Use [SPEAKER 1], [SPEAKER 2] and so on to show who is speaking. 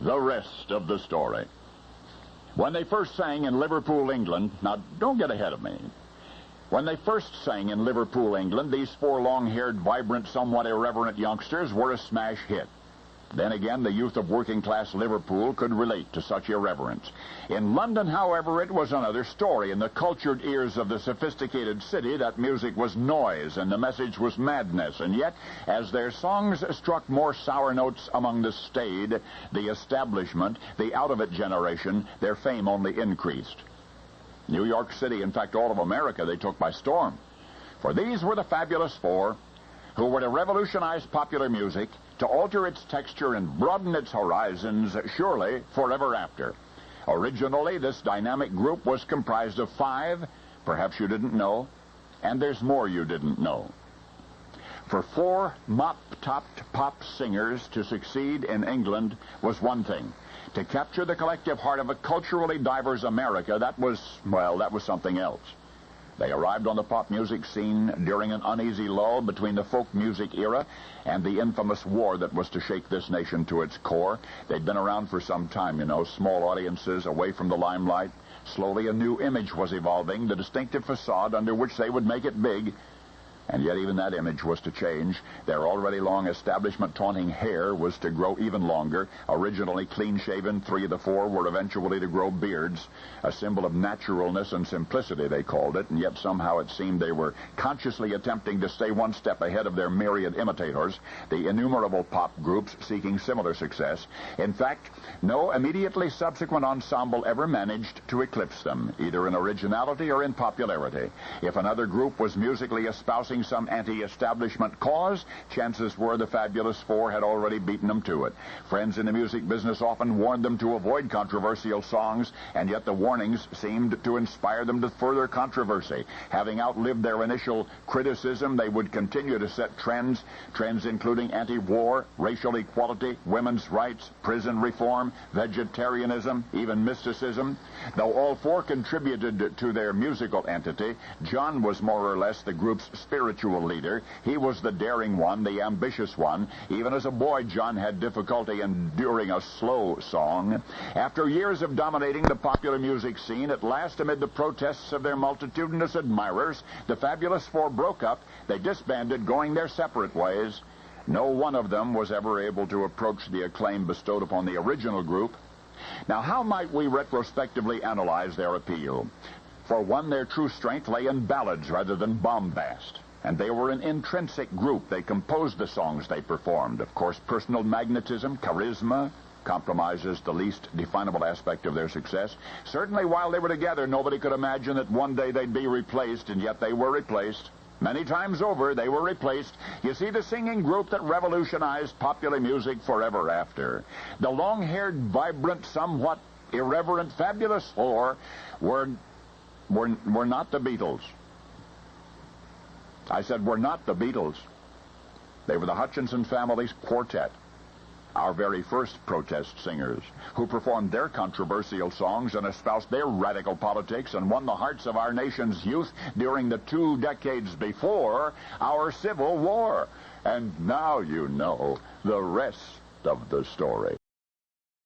[SPEAKER 1] the rest of the story. When they first sang in Liverpool, England, now don't get ahead of me. When they first sang in Liverpool, England, these four long-haired, vibrant, somewhat irreverent youngsters were a smash hit. Then again, the youth of working-class Liverpool could relate to such irreverence. In London, however, it was another story. In the cultured ears of the sophisticated city, that music was noise and the message was madness. And yet, as their songs struck more sour notes among the staid, the establishment, the out-of-it generation, their fame only increased. New York City, in fact, all of America, they took by storm. For these were the Fabulous Four, who were to revolutionize popular music, to alter its texture and broaden its horizons, surely forever after. Originally, this dynamic group was comprised of five, perhaps you didn't know, and there's more you didn't know. For four mop-topped pop singers to succeed in England was one thing. To capture the collective heart of a culturally diverse America, that was something else. They arrived on the pop music scene during an uneasy lull between the folk music era and the infamous war that was to shake this nation to its core. They'd been around for some time, small audiences away from the limelight. Slowly a new image was evolving, the distinctive facade under which they would make it big. And yet even that image was to change. Their already long establishment-taunting hair was to grow even longer. Originally clean-shaven, three of the four were eventually to grow beards. A symbol of naturalness and simplicity, they called it, and yet somehow it seemed they were consciously attempting to stay one step ahead of their myriad imitators, the innumerable pop groups seeking similar success. In fact, no immediately subsequent ensemble ever managed to eclipse them, either in originality or in popularity. If another group was musically espousing some anti-establishment cause, chances were the Fabulous Four had already beaten them to it. Friends in the music business often warned them to avoid controversial songs, and yet the warnings seemed to inspire them to further controversy. Having outlived their initial criticism, they would continue to set trends including anti-war, racial equality, women's rights, prison reform, vegetarianism, even mysticism. Though all four contributed to their musical entity, John was more or less the group's spiritual leader. He was the daring one, the ambitious one. Even as a boy, John had difficulty enduring a slow song. After years of dominating the popular music scene, at last, amid the protests of their multitudinous admirers, the Fabulous Four broke up. They disbanded, going their separate ways. No one of them was ever able to approach the acclaim bestowed upon the original group. Now, how might we retrospectively analyze their appeal? For one, their true strength lay in ballads rather than bombast. And they were an intrinsic group. They composed the songs they performed. Of course, personal magnetism, charisma, compromises the least definable aspect of their success. Certainly, while they were together, nobody could imagine that one day they'd be replaced, and yet they were replaced. Many times over, they were replaced. You see, the singing group that revolutionized popular music forever after. The long-haired, vibrant, somewhat irreverent Fabulous Four were not the Beatles. I said were not the Beatles. They were the Hutchinson Family Quartet, our very first protest singers, who performed their controversial songs and espoused their radical politics and won the hearts of our nation's youth during the 2 decades before our Civil War. And now you know the rest of the story.